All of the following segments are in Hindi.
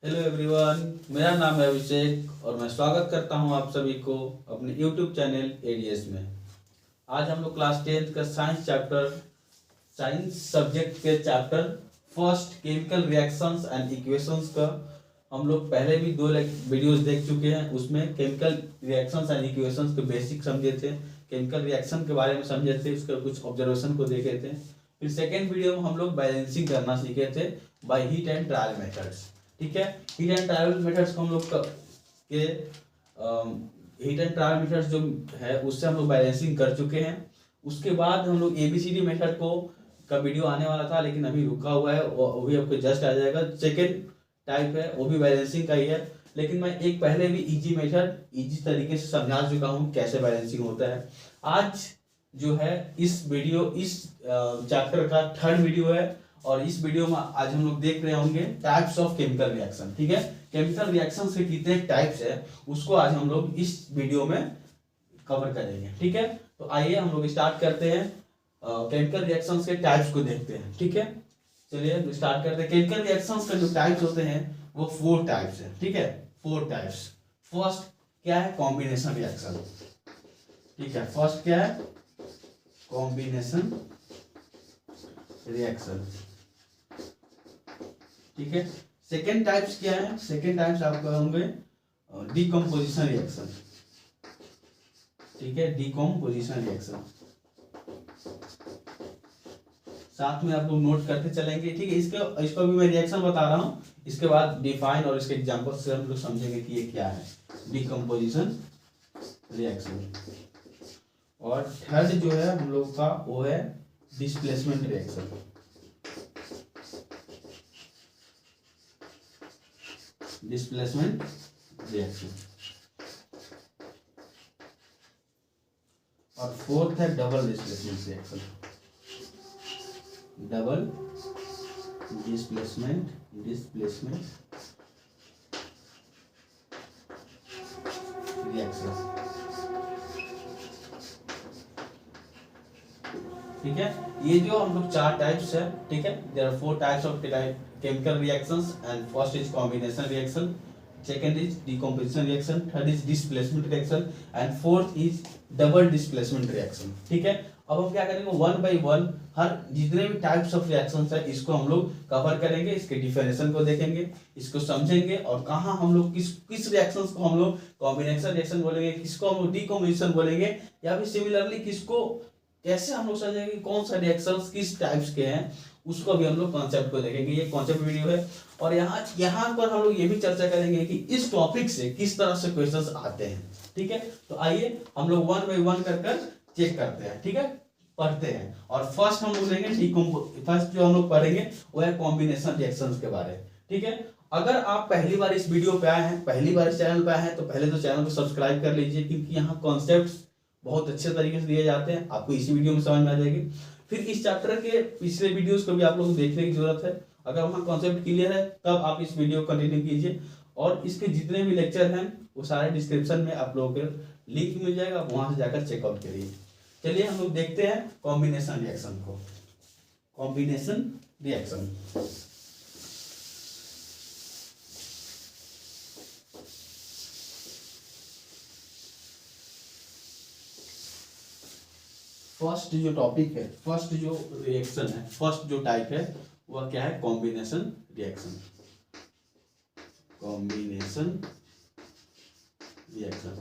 हेलो एवरीवन, मेरा नाम है अभिषेक और मैं स्वागत करता हूं आप सभी को अपने यूट्यूब चैनल एडीएस में। आज हम लोग क्लास 10th का साइंस सब्जेक्ट के chapter first chemical reactions and equations का हम लोग पहले भी 2 वीडियोस देख चुके हैं। उसमें केमिकल रिएक्शंस एंड इक्वेशंस के बेसिक समझे थे, केमिकल रिएक्शन के बारे में समझे थे, उसके कुछ ऑब्जर्वेशन को देखे थे। फिर सेकेंड वीडियो में हम लोग बैलेंसिंग करना सीखे थे by heat and trial methods. ठीक है, हीट एंड ट्रायल मेथड्स को हम लोग के हीट एंड ट्रायल मेथड्स जो है उससे हम लोग बैलेंसिंग कर चुके हैं। उसके बाद हम लोग एबीसीडी मेथड का वीडियो आने वाला था, लेकिन अभी रुका हुआ है, वो भी आपको जस्ट आ जाएगा। सेकेंड टाइप है, वो भी बैलेंसिंग का ही है, लेकिन मैं एक पहले भी इजी मेथड इजी तरीके से समझा चुका हूँ कैसे बैलेंसिंग होता है। आज जो है इस चैप्टर का थर्ड वीडियो है और इस वीडियो में आज हम लोग देख रहे होंगे टाइप्स ऑफ केमिकल रिएक्शन। ठीक है, केमिकल रिएक्शन के कितने टाइप्स है उसको आज हम लोग इस वीडियो में कवर करेंगे। ठीक है, तो आइए हम लोग स्टार्ट करते हैं, केमिकल रिएक्शंस के टाइप्स को देखते हैं। ठीक है, चलिए स्टार्ट करते हैं। केमिकल रिएक्शंस का जो टाइप्स होते हैं वो 4 टाइप्स है। ठीक है, 4 टाइप्स। फर्स्ट क्या है? Combination reaction. ठीक है, फर्स्ट क्या है? Combination reaction. ठीक है, सेकेंड टाइप्स क्या है? सेकेंड टाइप्स आपको होंगे डिकम्पोजिशन रिएक्शन। ठीक है, डिकम्पोजिशन रिएक्शन साथ में आप लोग नोट करते चलेंगे। ठीक है, इसको भी मैं रिएक्शन बता रहा हूं, इसके बाद डिफाइन और इसके एग्जांपल से हम लोग समझेंगे कि ये क्या है डिकम्पोजिशन रिएक्शन। और थर्ड जो है हम लोग का वो है डिस्प्लेसमेंट रिएक्शन। Displacement reaction. और फोर्थ है double displacement reaction. Double displacement reaction. ठीक है, ये जो हम लोग 4 टाइप्स है। ठीक है, there are 4 types of chemical reactions and first is combination reaction, second is decomposition reaction, third is displacement reaction and fourth is double displacement reaction. ठीक है, अब हम क्या करेंगे वन बाय वन हर जितने भी टाइप्स ऑफ रिएक्शंस है इसको हम लोग कवर करेंगे, इसके डिफिनेशन को देखेंगे, इसको समझेंगे और कहाँ हम लोग किस रिएक्शंस को हम लोग कॉम्बिनेशन रिएक्शन बोलेंगे, किसको हम लोग डिकम्पोजिशन बोलेंगे, या फिर सिमिलरली किसको कैसे हम लोग समझेंगे कौन सा रिएक्शंस किस टाइप्स के हैं, उसको भी हम लोग कॉन्सेप्ट को देखेंगे। ये कॉन्सेप्ट वीडियो है और यहाँ पर हम लोग ये भी चर्चा करेंगे कि इस टॉपिक से किस तरह से क्वेश्चंस आते हैं। ठीक है, तो आइए हम लोग वन बाय वन कर चेक करते हैं। ठीक है, पढ़ते हैं और फर्स्ट हम लोग लेंगे फर्स्ट जो हम लोग पढ़ेंगे वो है कॉम्बिनेशन रिएक्शंस के बारे। ठीक है, अगर आप पहली बार इस वीडियो पे आए हैं, पहली बार इस चैनल पे आए हैं, तो पहले तो चैनल को सब्सक्राइब कर लीजिए, क्योंकि यहाँ कॉन्सेप्ट्स बहुत अच्छे तरीके से दिए जाते हैं, आपको इसी वीडियो में समझ में आ जाएगी। फिर इस चैप्टर के पिछले वीडियोस को भी आप लोगों को देखने की जरूरत है। अगर वहाँ कॉन्सेप्ट क्लियर है तब आप इस वीडियो को कंटिन्यू कीजिए और इसके जितने भी लेक्चर हैं वो सारे डिस्क्रिप्शन में आप लोगों के लिंक मिल जाएगा, वहां से जाकर चेकआउट करिए। चलिए हम लोग देखते हैं कॉम्बिनेशन रिएक्शन को। कॉम्बिनेशन रिएक्शन फर्स्ट जो टॉपिक है, फर्स्ट जो रिएक्शन है, फर्स्ट जो टाइप है वह क्या है? Combination reaction. कॉम्बिनेशन रिएक्शन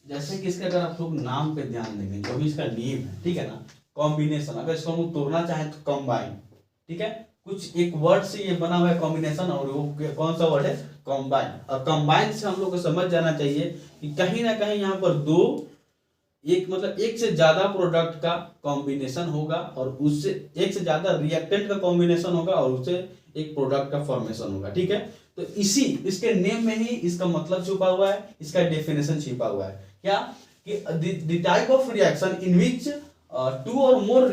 जैसे कि इसका अगर आप लोग नाम पे ध्यान देंगे, जो भी इसका नेम है, ठीक है ना, कॉम्बिनेशन, अगर इसको हम तोड़ना चाहें तो कंबाइन। ठीक है, कुछ एक वर्ड से ये बना हुआ है कॉम्बिनेशन, और वो कौन सा वर्ड है? कंबाइन। और कंबाइन से हम लोग को समझ जाना चाहिए कि कहीं ना कहीं यहाँ पर एक से ज्यादा प्रोडक्ट का कॉम्बिनेशन होगा और उससे एक से ज्यादा रिएक्टेंट का कॉम्बिनेशन होगा और उससे एक प्रोडक्ट का फॉर्मेशन होगा। ठीक है, तो इसके नेम में ही इसका मतलब छुपा हुआ है, इसका डेफिनेशन छिपा हुआ है। क्या कि the type of reaction in which two और more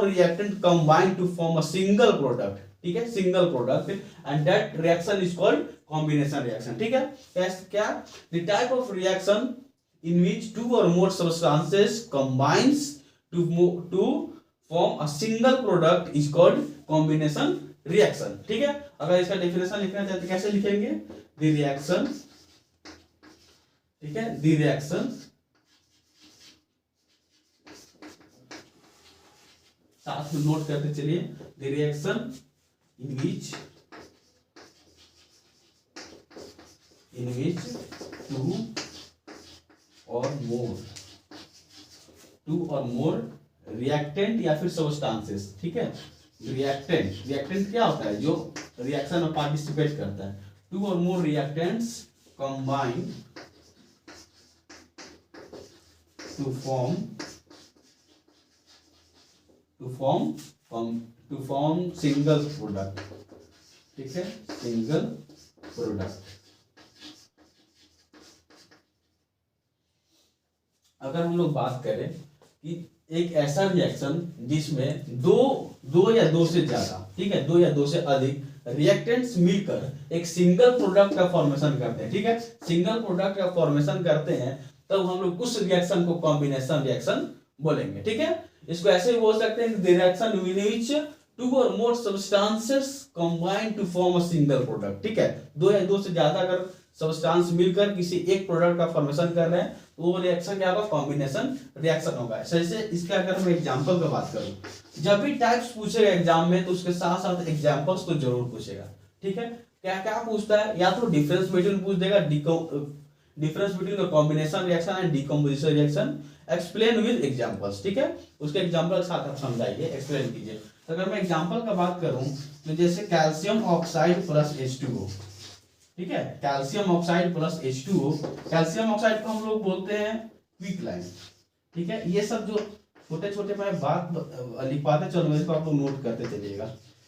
reactant combine to form a single product। ठीक है, single product, and that reaction is called combination reaction. ठीक है, क्या the type of reaction in which two or more substances combines to form a single product is called combination reaction. ठीक है, अगर इसका डेफिनेशन लिखना चाहते हैं कैसे लिखेंगे, द रिएक्शन, ठीक है, द रिएक्शन, साथ में नोट करते चलिए, the reaction in which two और मोर रिएक्टेंट या फिर सबस्टांसेस, ठीक है, रिएक्टेंट क्या होता है, जो रिएक्शन में पार्टिसिपेट करता है, टू और more reactants combine to form single product, ठीक है, सिंगल प्रोडक्ट। अगर हम लोग बात करें कि एक ऐसा रिएक्शन जिसमें दो या दो से ज्यादा, ठीक है, दो या दो से अधिक रिएक्टेंट्स मिलकर एक सिंगल प्रोडक्ट का फॉर्मेशन करते हैं, ठीक है, सिंगल प्रोडक्ट का फॉर्मेशन करते हैं, तब हम लोग उस रिएक्शन को कॉम्बिनेशन रिएक्शन बोलेंगे। ठीक है, इसको ऐसे भी बोल सकते हैं कि the reaction in which two और more substances combine to form a single product. ठीक है, दो या दो से ज्यादा अगर सब्सटेंस मिलकर किसी एक प्रोडक्ट का फॉर्मेशन कर रहे हैं तो वो रिएक्शन क्या होगा, कॉम्बिनेशन रिएक्शन होगा। जैसे इसके अगर मैं एग्जांपल की बात करूं, जब भी टाइप्स पूछेगा एग्जाम में तो उसके साथ साथ एग्जांपल्स तो जरूर पूछेगा। ठीक है, क्या क्या पूछता है, या तो डिफरेंस बिटवीन पूछ देगा, difference between the combination reaction and decomposition reaction, explain with examples. ठीक है, उसके एग्जांपल के साथ आप समझाइए, एक्सप्लेन कीजिए। तो अगर मैं एग्जांपल का बात करूं तो जैसे कैल्शियम ऑक्साइड प्लस H2O, ठीक है, calcium oxide plus H2O, calcium oxide को हम लोग बोलते हैं क्विकलाइन। ठीक है, ये सब जो छोटे छोटे मैं बात लिखवाते चलो इसको आप लोग नोट करते चलिएगा।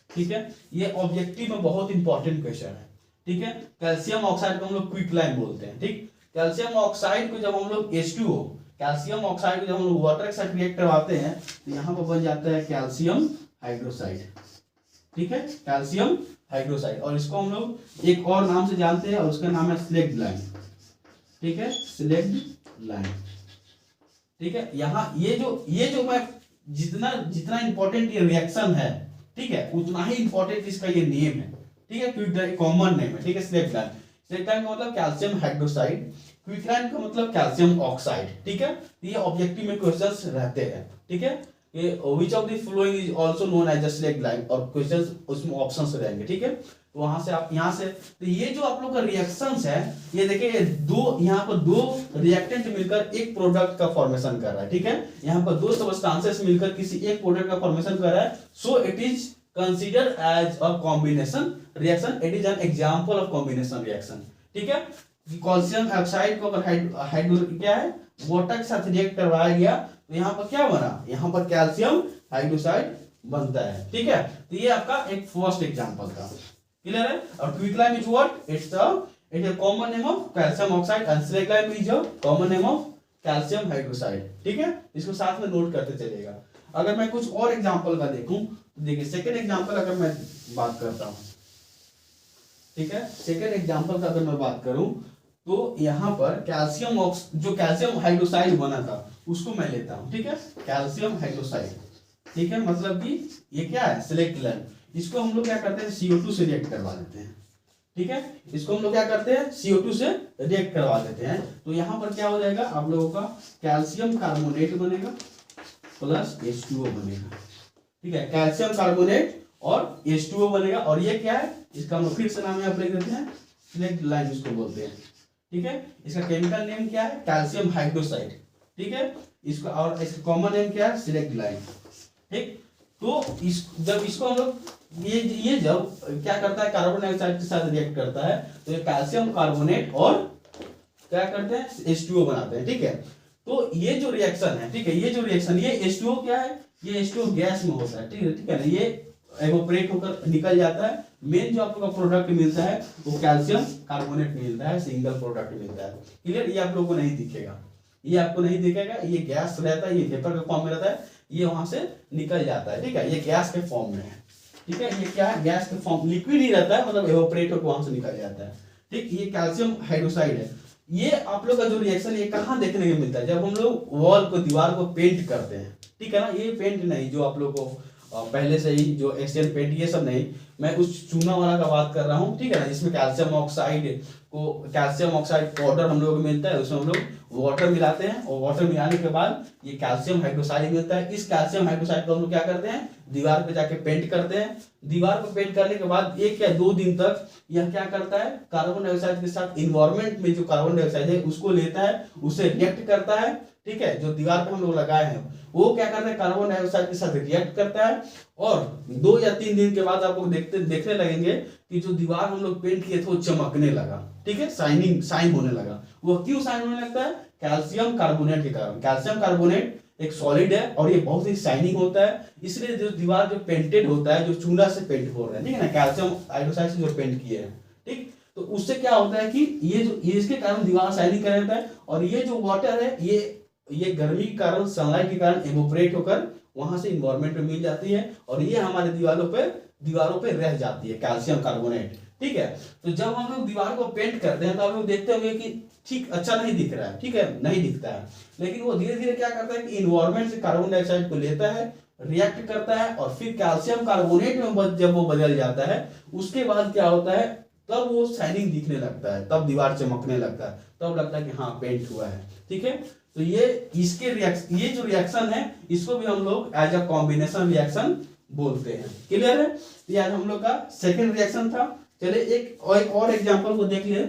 ठीक है, ये ऑब्जेक्टिव में बहुत इंपॉर्टेंट क्वेश्चन है। ठीक है, कैल्शियम ऑक्साइड को हम लोग क्विकलाइन बोलते हैं। ठीक, कैल्शियम ऑक्साइड को जब हम लोग H2O, कैल्शियम ऑक्साइड को जब हम लोग वाटर के साथ रिएक्ट करवाते हैं तो यहाँ पर बन जाता है कैल्शियम हाइड्रोक्साइड। ठीक है, कैल्शियम हाइड्रोक्साइड, और इसको हम लोग एक और नाम से जानते हैं और उसका नाम है स्लेग्ड लाइन। ठीक है, स्लेग्ड लाइन। ठीक है, यहाँ ये जो मैं जितना इंपॉर्टेंट ये रिएक्शन है, ठीक है, उतना ही इंपॉर्टेंट इसका ये नेम है। ठीक है, क्विक कॉमन नेम है। ठीक है, स्लेग्ड लाइन, स्लेग्ड लाइन का मतलब कैल्शियम हाइड्रोक्साइड, क्विकलाइन का मतलब कैल्शियम ऑक्साइड। ठीक है, ये ऑब्जेक्टिव में क्वेश्चंस रहते हैं। ठीक है, ये which of the following is also known as a slaked lime, और क्वेश्चंस उसमें ऑप्शंस रहेंगे। ठीक है, तो वहां से आप यहां से तो ये जो आप लोग का रिएक्शंस है, ये देखिए दो, यहाँ पर दो रिएक्टेंट मिलकर एक प्रोडक्ट का फॉर्मेशन कर रहा है। ठीक है, यहाँ पर दो सबस्टेंसेस मिलकर किसी एक प्रोडक्ट का फॉर्मेशन कर रहा है, so it is considered as a combination reaction, it is an example of combination reaction. ठीक है, कैल्शियम ऑक्साइड को अगर हाइड्रो क्या है वाटर के साथ रिएक्ट करवाया गया तो यहाँ पर क्या बना, यहाँ पर कैल्शियम हाइड्रोक्साइड बनता है। ठीक है, तो ये आपका एक फर्स्ट एग्जांपल था। क्लियर है, और quicklime is what, it's a common name of calcium oxide and slaked is a common name of calcium hydroxide. ठीक है, इसको साथ में नोट करते चलिएगा। अगर मैं कुछ और एग्जांपल का देखूं तो देखिए सेकंड एग्जांपल अगर मैं बात करता हूं, ठीक है, सेकंड एग्जांपल का अगर मैं बात करूं तो यहाँ पर जो कैल्शियम हाइड्रोक्साइड बना था उसको मैं लेता हूं। ठीक है, कैल्शियम हाइड्रोक्साइड, ठीक है, मतलब कि ये क्या है, स्लेग्ड लाइन, इसको हम लोग क्या करते हैं CO2 से रिएक्ट करवा देते हैं। ठीक है, इसको हम लोग क्या करते हैं CO2 से रिएक्ट करवा देते हैं, तो यहाँ पर क्या हो जाएगा आप लोगों का कैल्शियम कार्बोनेट बनेगा प्लस H2O बनेगा। ठीक है, कैल्शियम कार्बोनेट और H2O बनेगा, और ये क्या है, इसका हम फिर से नाम आप लिख देते हैं, स्लेग्ड लाइन इसको बोलते हैं। ठीक है, इसका केमिकल नेम क्या है, कैल्शियम हाइड्रोक्साइड। ठीक है, इसका और इसका कॉमन नेम क्या है, स्लेग्ड लाइन। ठीक, तो जब इसको हम लोग ये जब क्या करता है, कार्बन डाइऑक्साइड के साथ रिएक्ट करता है तो ये कैल्शियम कार्बोनेट और क्या करते हैं, H2O बनाते हैं। ठीक है, तो ये जो रिएक्शन है, ठीक है, ये जो रिएक्शन, ये H2O क्या है, ये H2O गैस में होता है। ठीक है ना, ये एवोपरेट होकर निकल जाता है। मेन जो आप लोग का प्रोडक्ट मिलता है वो कैल्शियम कार्बोनेट मिलता है, सिंगल प्रोडक्ट मिलता है। क्लियर, ये आप लोगों को नहीं दिखेगा, ये आपको नहीं दिखेगा, ये गैस रहता है, ये वेपर के फॉर्म में रहता है, ये वहां से निकल जाता है। ठीक है, ये गैस के फॉर्म में है। ठीक है, ये क्या है, गैस के फॉर्म, लिक्विड ही रहता है, मतलब एवोपरेट होकर वहां से निकल जाता है। ठीक, ये कैल्शियम हाइड्रोक्साइड है, ये आप लोग का जो रिएक्शन ये कहाँ देखने को मिलता है, जब हम लोग वॉल को दीवार को पेंट करते हैं, ठीक है ना। ये पेंट नहीं जो आप लोग को पहले से ही जो एशियन पेंट ये सब नहीं, मैं उस चूना वाला का बात कर रहा हूँ, ठीक है ना, जिसमें कैल्शियम ऑक्साइड पाउडर हम लोग को मिलता है, उसमें हम लोग वाटर मिलाते हैं और वाटर मिलाने के बाद ये कैल्शियम हाइड्रोक्साइड मिलता है। इस कैल्शियम हाइड्रोक्साइड को हम लोग क्या करते हैं, दीवार पे जाके पेंट करते हैं। दीवार को पेंट करने के बाद 1 या 2 दिन तक यह क्या करता है, कार्बन डाइऑक्साइड के साथ इन्वायरमेंट में जो कार्बन डाइऑक्साइड है उसको लेता है, उसे रिएक्ट करता है, ठीक है। जो दीवार पे हम लोग लगाए हैं वो क्या करता है, कार्बन डाइऑक्साइड के साथ रिएक्ट करता है, और 2 या 3 दिन के बाद आप लोग देखने लगेंगे कि जो दीवार हम लोग पेंट किए थे वो चमकने लगा, ठीक है, शाइन होने लगा। वो क्यों शाइन होने लगता है, कैल्शियम कार्बोनेट के कारण। कैल्शियम कार्बोनेट एक सॉलिड है और ये बहुत ही शाइनिंग होता है, इसलिए जो दीवार जो पेंटेड होता है, जो चूना से पेंट हो रहा है, ठीक है ना, कैल्शियम हाइड्रोक्साइड से जो पेंट किए हैं, ठीक, तो उससे क्या होता है कि ये इसके कारण दीवार शाइनिंग कर देता है, और ये जो वाटर है ये गर्मी के कारण, सनलाइट के कारण इवोपरेट होकर वहां से इन्वायरमेंट में मिल जाती है, और ये हमारे दीवारों पे रह जाती है कैल्शियम कार्बोनेट, ठीक है। तो जब हम लोग दीवार को पेंट करते हैं तो आप लोग देखते होंगे कि ठीक अच्छा नहीं दिख रहा है, ठीक है, नहीं दिखता है, लेकिन वो धीरे धीरे क्या करता है कि इन्वायरमेंट से कार्बन डाइऑक्साइड को लेता है, रिएक्ट करता है, और फिर कैल्शियम कार्बोनेट में जब वो बदल जाता है, उसके बाद क्या होता है, तब वो शाइनिंग दिखने लगता है, तब दीवार चमकने लगता है, तब लगता है कि हाँ पेंट हुआ है, ठीक है। तो ये जो रिएक्शन है इसको भी हम लोग एज अ कॉम्बिनेशन रिएक्शन बोलते हैं। क्लियर है, ये आज हम लोग का सेकंड रिएक्शन था। चलिए एक और एग्जांपल को देख लिए,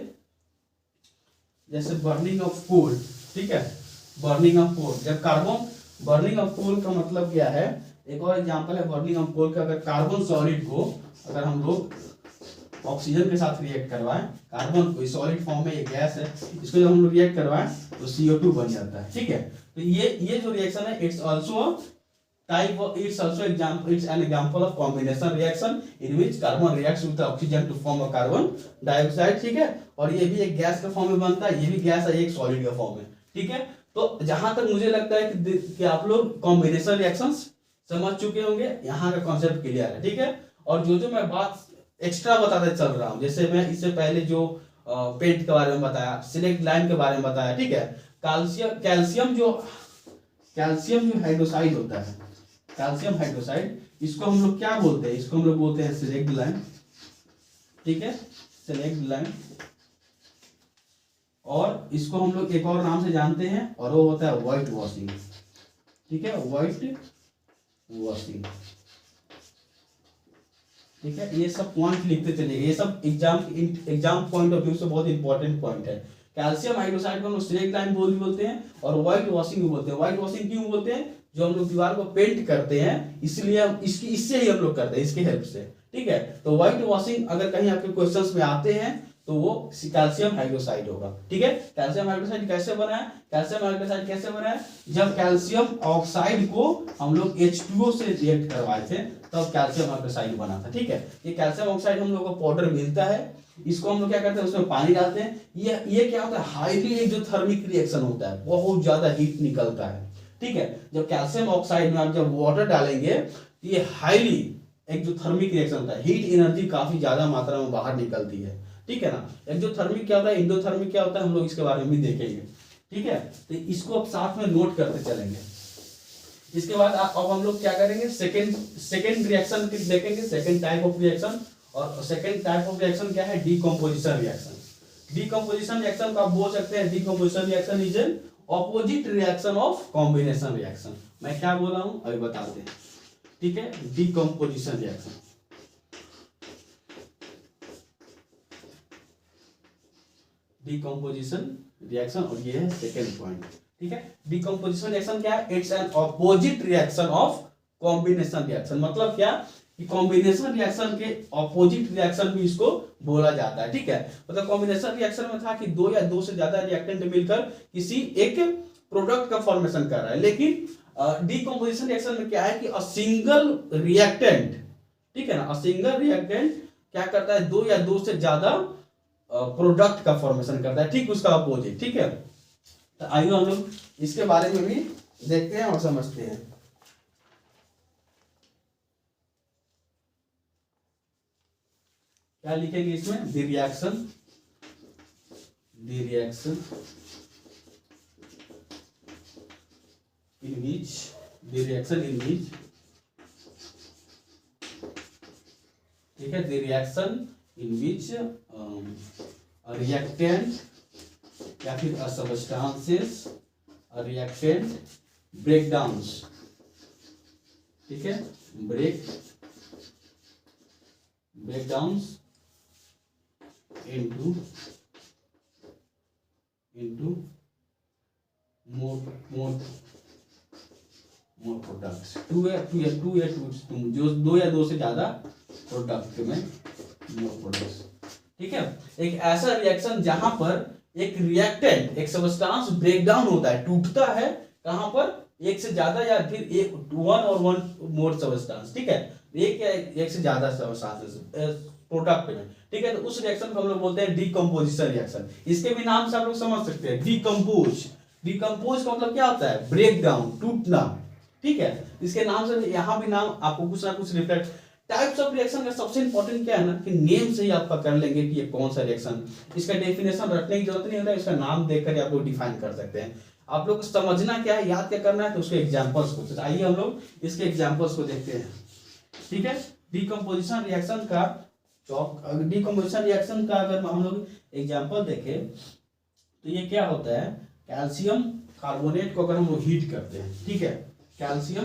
जैसे बर्निंग ऑफ कोल, ठीक है, बर्निंग ऑफ कोल। जब कार्बन बर्निंग ऑफ कोल का मतलब क्या है, एक और एग्जांपल है बर्निंग ऑफ कोल का। अगर कार्बन सॉलिड को अगर हम लोग ऑक्सीजन के साथ रिएक्ट करवाएं, कार्बन कोई सॉलिड फॉर्म में ये गैस है, इसको जब हम लोग रिएक्ट करवाएं तो CO2 बन जाता है, ठीक है। तो ये जो रिएक्शन है it's an example of combination reaction in which carbon reacts with the oxygen to form a carbon dioxide, ठीक है। और ये भी एक गैस के फॉर्म में बनता है, ये भी गैस है, एक सॉलिड का फॉर्म है, ठीक है। तो जहां तक मुझे लगता है कि आप लोग कॉम्बिनेशन रिएक्शंस समझ चुके होंगे, यहाँ का कॉन्सेप्ट क्लियर है, ठीक है। और जो मैं बात एक्स्ट्रा बताते चल रहा हूँ, जैसे मैं इससे पहले जो पेंट के बारे में बताया, सिलेक्ट लाइन के बारे में बताया, ठीक है। कैल्शियम जो हाइड्रोक्साइड होता है, कैल्शियम हाइड्रोक्साइड, इसको हम लोग क्या बोलते हैं, इसको हम लोग बोलते हैं सिलेक्ट लाइन, ठीक है, सिलेक्ट लाइन। और इसको हम लोग एक और नाम से जानते हैं और वो होता है व्हाइट वॉशिंग, ठीक है, व्हाइट वॉशिंग, ठीक है। ये सब पॉइंट लिखते चलिए, ये सब एग्जाम पॉइंट ऑफ व्यू से बहुत इंपॉर्टेंट पॉइंट है। कैल्शियम हाइड्रोक्साइड को हम लोग सिलेक्ट लाइन बोलते हैं और व्हाइट वॉशिंग भी बोलते हैं। व्हाइट वॉशिंग क्यों बोलते हैं, जो हम लोग दीवार को पेंट करते हैं इसलिए हम इससे ही हम लोग करते हैं, इसके हेल्प से, ठीक है। तो व्हाइट वॉशिंग अगर कहीं आपके क्वेश्चंस में आते हैं तो वो कैल्शियम हाइड्रोक्साइड होगा, ठीक है। कैल्शियम हाइड्रोक्साइड कैसे बना है, कैल्शियम हाइड्रोक्साइड कैसे बना है, जब कैल्शियम ऑक्साइड को हम लोग H2O से रिएक्ट करवाए थे तब कैल्शियम हाइड्रोक्साइड बना था, ठीक है। ये कैल्शियम ऑक्साइड हम लोग को पाउडर मिलता है, इसको हम लोग क्या करते हैं, उसमें पानी डालते हैं, ये क्या होता है, हाईली एक जो थर्मिक रिएक्शन होता है, बहुत ज्यादा हीट निकलता है, ठीक है। जब कैल्शियम ऑक्साइड में आप जब वाटर डालेंगे तो ये हाईली एक जो थर्मिक रिएक्शन होता है, हीट एनर्जी काफी ज्यादा मात्रा में बाहर निकलती है, ठीक है ना। एक्सोथर्मिक क्या होता है, इंडोथर्मिक क्या होता है, हम लोग इसके बारे में भी देखेंगे, ठीक है। तो इसको अब साथ में नोट करते चलेंगे। इसके बाद अब हम लोग क्या करेंगे, सेकंड रिएक्शन देखेंगे, सेकंड टाइप ऑफ रिएक्शन। और सेकंड टाइप ऑफ रिएक्शन क्या है, डीकंपोजिशन रिएक्शन। डीकंपोजिशन रिएक्शन को आप बोल सकते हैं, decomposition reaction is an opposite reaction of combination reaction. मैं क्या बोला हूं अभी बताते हैं, ठीक है। डीकंपोजिशन रिएक्शन, डीकंपोजिशन रिएक्शन, और ये है सेकंड पॉइंट, ठीक है। डीकंपोजिशन रिएक्शन क्या है, it's an opposite reaction of combination reaction. मतलब क्या कि कॉम्बिनेशन रिएक्शन के ऑपोजिट रिएक्शन भी इसको बोला जाता है, ठीक है। मतलब कॉम्बिनेशन रिएक्शन में था कि 2 या 2 से ज्यादा रिएक्टेंट मिलकर किसी एक प्रोडक्ट का फॉर्मेशन कर रहा है, लेकिन डीकंपोजिशन रिएक्शन में क्या है कि अ सिंगल रिएक्टेंट, ठीक है ना, अ सिंगल रिएक्टेंट क्या करता है, 2 या 2 से ज्यादा प्रोडक्ट का फॉर्मेशन करता है, ठीक उसका अपोजिट, ठीक है। तो आइए हम लोग इसके बारे में भी देखते हैं और समझते हैं। क्या लिखेंगे इसमें, the reaction the reaction in which ठीक है, the reaction in which a reactant या फिर a substances a reactant breakdowns, ठीक है, breakdowns into more products, two जो दो या दो से ज्यादा प्रोडक्ट में मोर प्रोडक्ट्स, ठीक है। एक ऐसा रिएक्शन जहां पर एक रिएक्टेंट एक सब्सटेंस ब्रेक डाउन होता है, टूटता है, कहां पर, एक से ज्यादा या फिर एक वन मोर सब्सटेंस, ठीक है, एक या एक से ज्यादा सब्सटेंस प्रोडक्ट में, ठीक है। तो उस रिएक्शन को हम लोग बोलते हैं डीकंपोजिशन रिएक्शन। इसके भी नाम से आप लोग समझ सकते हैं, डीकंपोज का मतलब क्या होता है, ब्रेक डाउन, टूटना, ठीक है। इसके नाम से यहाँ भी नाम आपको कुछ ना कुछ रिफ्लेक्ट। टाइप्स ऑफ रिएक्शन का सबसे इंपॉर्टेंट क्या है ना, कि नेम से ही आपका कर लेंगे कि ये कौन सा रिएक्शन, इसका डेफिनेशन रखने की जरूरत नहीं होता है, इसका नाम देखकर आप लोग डिफाइन कर सकते हैं। आप लोग को समझना क्या है, याद क्या करना है, तो उसके एग्जांपल्स को, आइए हम लोग इसके एग्जांपल्स को देखते हैं, ठीक है। डीकंपोजिशन रिएक्शन का अगर हम लोग एग्जांपल देखें तो ये क्या होता है, कैल्शियम कार्बोनेट को अगर हम लोग हीट करते हैं, ठीक है, कैल्शियम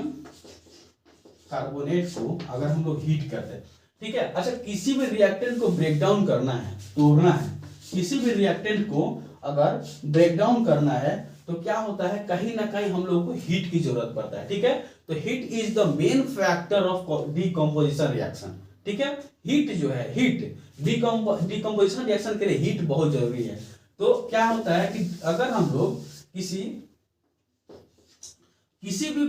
कार्बोनेट को अगर हम लोग हीट करते हैं, ठीक है। अच्छा, किसी भी रिएक्टेंट को ब्रेक डाउन करना है, तोड़ना है, किसी भी रिएक्टेंट को अगर ब्रेक डाउन करना है तो क्या होता है, कहीं ना कहीं हम लोग को हीट की जरूरत पड़ता है, ठीक है। तो heat is the main factor of decomposition reaction, ठीक है। हीट जो है, हीट डीकंपोजिशन रिएक्शन के लिए हीट बहुत जरूरी है। तो क्या होता है कि अगर हम लोग किसी भी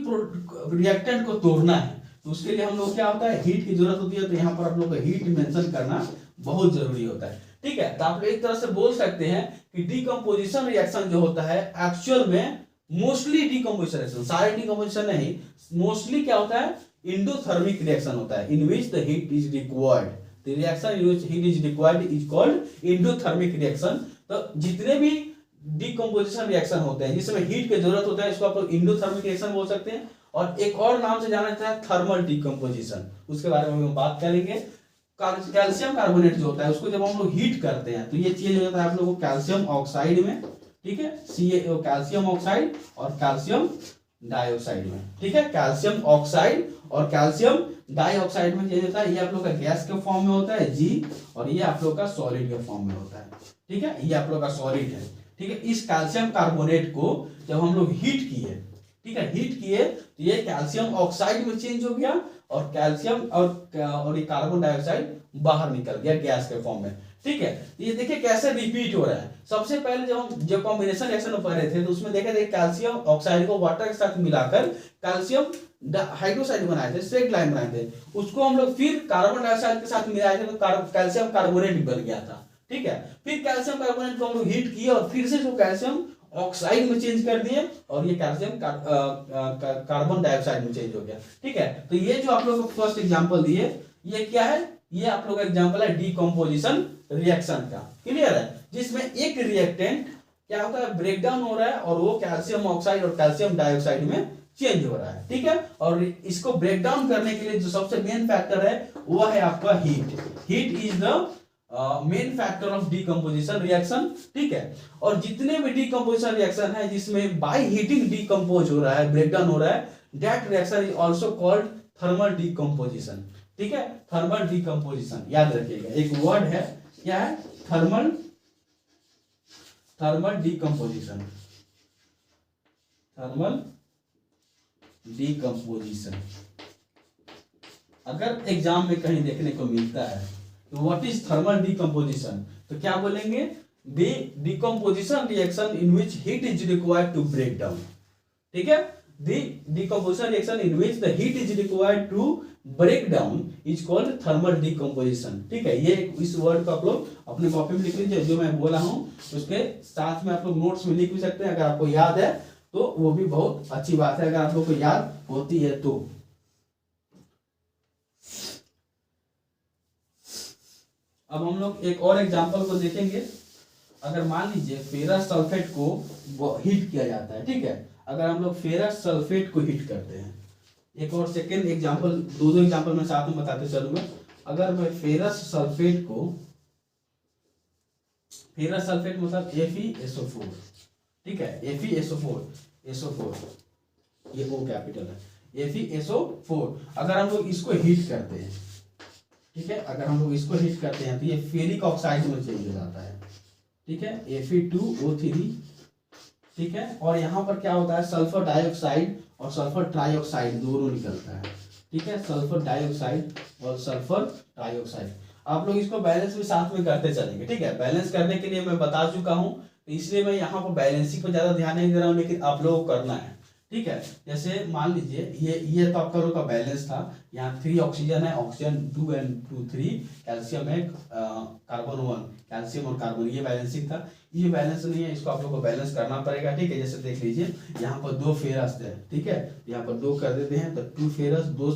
रिएक्टेंट को तोड़ना है तो उसके लिए हम लोग क्या होता है, हीट की जरूरत होती है। तो यहाँ पर आप लोग को हीट मेंशन करना बहुत जरूरी होता है, ठीक है। तो आप लोग एक तरह से बोल सकते हैं कि डीकंपोजिशन रिएक्शन जो होता है एक्चुअल में मोस्टली डीकंपोजिशन रिएक्शन, सारे डीकंपोजिशन नहीं, मोस्टली क्या होता है, इंडोथर्मिक रिएक्शन होता है, in which the heat is required. The reaction in which heat is required is called endothermic reaction. तो जितने भी डीकंपोजिशन रिएक्शन होते हैं जिसमें हीट की जरूरत होता है, इसको आप लोग इंडोथर्मिक रिएक्शन बोल सकते हैं। और एक और नाम से जाना जाता है थर्मल डीकंपोजिशन, उसके बारे में हम बात करेंगे। कैल्शियम कार्बोनेट जो होता है उसको जब हम लोग हीट करते हैं तो ये चेंज हो जाता है आप लोगों को कैल्शियम ऑक्साइड में, ठीक है, CaO कैल्शियम ऑक्साइड और कैल्शियम डाइऑक्साइड में, ठीक है। कैल्शियम ऑक्साइड और कैल्शियम डाइऑक्साइड में चेंज होता है। ये आप लोग का गैस के फॉर्म में होता है G, और ये आप लोग का सॉलिड के फॉर्म में होता है, ठीक है। ये आप लोग का सॉलिड है, ठीक है। इस कैल्शियम कार्बोनेट को जब हम लोग हीट किए, ठीक है, हीट किए तो ये कैल्शियम ऑक्साइड में चेंज हो गया और कैल्शियम और ये कार्बन डाइऑक्साइड बाहर निकल गया गैस के फॉर्म में, ठीक है। ये देखिए कैसे रिपीट हो रहा है। सबसे पहले जब कॉम्बिनेशन रिएक्शन में पढ़े थे तो उसमें देखे थे कैल्शियम ऑक्साइड को वाटर के साथ मिलाकर कैल्शियम हाइड्रोक्साइड बनाए थे, स्ट्रेट लाइन बनाए थे। उसको हम लोग फिर कार्बन डाइऑक्साइड के साथ मिलाए थे तो कैल्शियम कार्बोनेट बन गया था, ठीक है। फिर कैल्शियम कार्बोनेट को हम लोग हीट किए और फिर से जो कैल्शियम ऑक्साइड में चेंज कर दिए और ये कैल्शियम कार्बन डाइऑक्साइड में चेंज हो गया, ठीक है। तो ये जो आप लोग को फर्स्ट एग्जांपल दिए, ये क्या है, ये आप लोग का एग्जांपल है डीकंपोजिशन रिएक्शन का, क्लियर है, जिसमें एक रिएक्टेंट क्या होता है, ब्रेक डाउन हो रहा है और वो कैल्शियम ऑक्साइड और कैल्शियम डाइऑक्साइड में चेंज हो रहा है, ठीक है। और इसको ब्रेक डाउन करने के लिए जो सबसे मेन फैक्टर है वो है आपका heat. Heat is the main factor of decomposition reaction, ठीक है। और जितने भी डीकंपोजिशन रिएक्शन है जिसमें बाय हीटिंग डीकंपोज हो रहा है, ब्रेक डाउन हो रहा है, that reaction is also called thermal decomposition, ठीक है। थर्मल डीकंपोजिशन याद रखिएगा, एक वर्ड है, क्या है, थर्मल डीकंपोजिशन, थर्मल डीकंपोजिशन। अगर एग्जाम में कहीं देखने को मिलता है तो व्हाट इज थर्मल डीकंपोजिशन, तो क्या बोलेंगे, the decomposition reaction in which heat is required to break down, ठीक है। The decomposition reaction in which the heat is required to break down is called thermal decomposition, ठीक है। ये इस वर्ड को आप लोग अपने कॉपी में लिख लीजिए, जो मैं बोला हूं उसके साथ में आप लोग नोट्स में लिख भी सकते हैं। अगर आपको याद है तो वो भी बहुत अच्छी बात है, अगर आप लोग को याद होती है तो। अब हम लोग एक और एग्जांपल को देखेंगे। अगर मान लीजिए फेरस सल्फेट को हीट किया जाता है, ठीक है, अगर हम लोग फेरस सल्फेट को हीट करते हैं, एक और सेकेंड एग्जांपल, दो एग्जांपल मैं साथ में बताते चलूंगा। अगर मैं फेरस सल्फेट को, फेरस सल्फेट मतलब FeSO4, ठीक है, FeSO4 ये O कैपिटल है, FeSO4, अगर हम लोग इसको हीट करते हैं, ठीक है, अगर हम लोग इसको हीट करते हैं तो ये फेरिक ऑक्साइड में चेंज हो जाता है, ठीक है, Fe2O3, ठीक है, और यहाँ पर क्या होता है, सल्फर डाइऑक्साइड और सल्फर ट्राइऑक्साइड दोनों निकलता है, ठीक है, सल्फर डाइऑक्साइड और सल्फर ट्राइऑक्साइड। आप लोग इसको बैलेंस भी साथ में करते चलेंगे, ठीक है, बैलेंस करने के लिए मैं बता चुका हूँ, तो इसलिए मैं यहाँ पर बैलेंसिंग पर ज्यादा ध्यान नहीं दे रहा हूँ, लेकिन आप लोगों को करना है, ठीक है। जैसे मान लीजिए ये तो आपका लोग का बैलेंस था, यहाँ 3 ऑक्सीजन है, ऑक्सीजन 2 and 2 3, कैल्शियम है, कार्बन 1, कैल्शियम और कार्बन, ये बैलेंसिंग था। ये बैलेंस नहीं है, इसको आप लोग को बैलेंस करना पड़ेगा, ठीक है। जैसे देख लीजिए यहाँ पर 2 फेरस है, ठीक है, यहाँ पर 2 कर देते हैं तो 2 फेरस 2